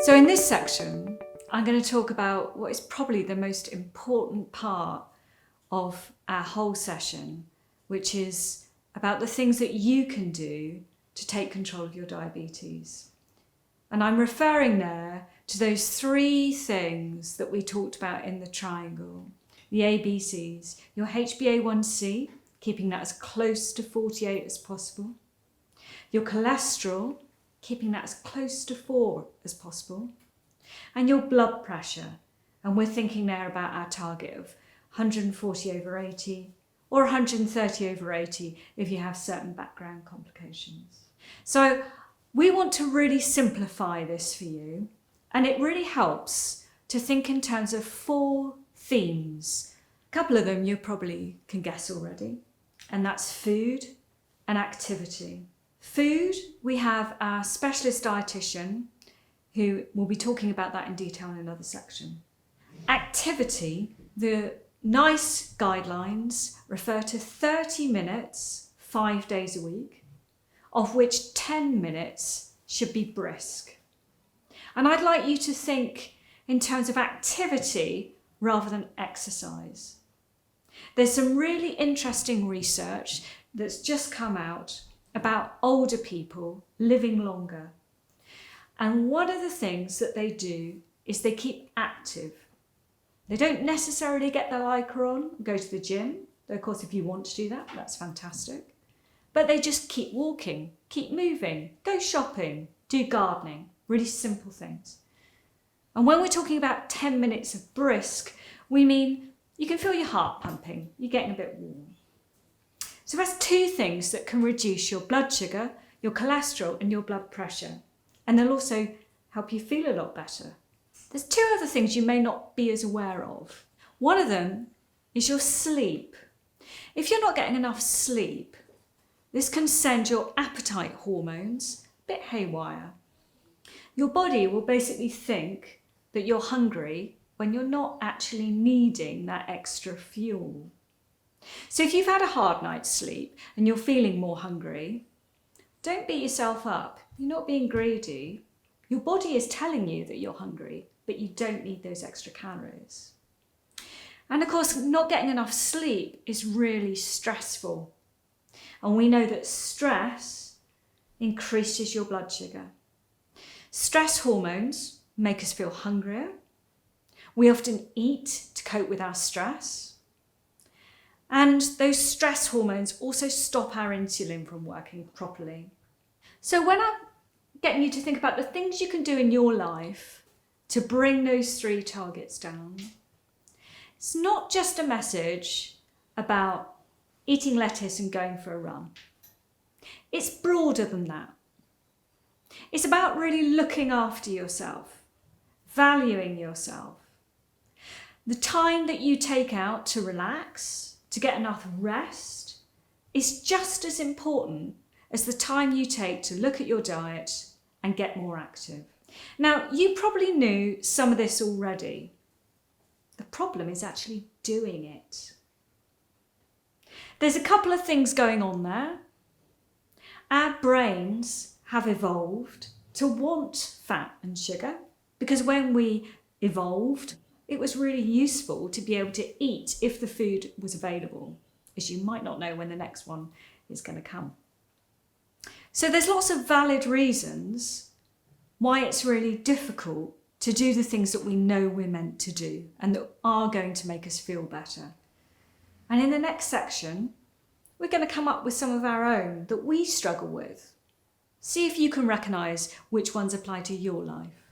So in this section, I'm going to talk about what is probably the most important part of our whole session, which is about the things that you can do to take control of your diabetes. And I'm referring there to those three things that we talked about in the triangle, the ABCs, your HbA1c, keeping that as close to 48 as possible, your cholesterol, keeping that as close to 4 as possible, and your blood pressure. And we're thinking there about our target of 140/80 or 130/80 if you have certain background complications. So we want to really simplify this for you, and it really helps to think in terms of 4 themes. A couple of them you probably can guess already, and that's food and activity. Food, we have our specialist dietitian who will be talking about that in detail in another section. Activity, the NICE guidelines refer to 30 minutes, 5 days a week, of which 10 minutes should be brisk. And I'd like you to think in terms of activity rather than exercise. There's some really interesting research that's just come out about older people living longer. And one of the things that they do is they keep active. They don't necessarily get their Lycra on, go to the gym. Though, of course, if you want to do that, that's fantastic. But they just keep walking, keep moving, go shopping, do gardening, really simple things. And when we're talking about 10 minutes of brisk, we mean you can feel your heart pumping, you're getting a bit warm. So that's 2 things that can reduce your blood sugar, your cholesterol and your blood pressure. And they'll also help you feel a lot better. There's 2 other things you may not be as aware of. One of them is your sleep. If you're not getting enough sleep, this can send your appetite hormones a bit haywire. Your body will basically think that you're hungry when you're not actually needing that extra fuel. So if you've had a hard night's sleep and you're feeling more hungry, don't beat yourself up. You're not being greedy. Your body is telling you that you're hungry, but you don't need those extra calories. And of course, not getting enough sleep is really stressful. And we know that stress increases your blood sugar. Stress hormones make us feel hungrier. We often eat to cope with our stress. And those stress hormones also stop our insulin from working properly. So when I'm getting you to think about the things you can do in your life to bring those 3 targets down, it's not just a message about eating lettuce and going for a run. It's broader than that. It's about really looking after yourself, valuing yourself. The time that you take out to relax, to get enough rest, is just as important as the time you take to look at your diet and get more active. Now, you probably knew some of this already. The problem is actually doing it. There's a couple of things going on there. Our brains have evolved to want fat and sugar because when we evolved, it was really useful to be able to eat if the food was available, as you might not know when the next one is going to come. So there's lots of valid reasons why it's really difficult to do the things that we know we're meant to do and that are going to make us feel better. And in the next section, we're going to come up with some of our own that we struggle with. See if you can recognise which ones apply to your life.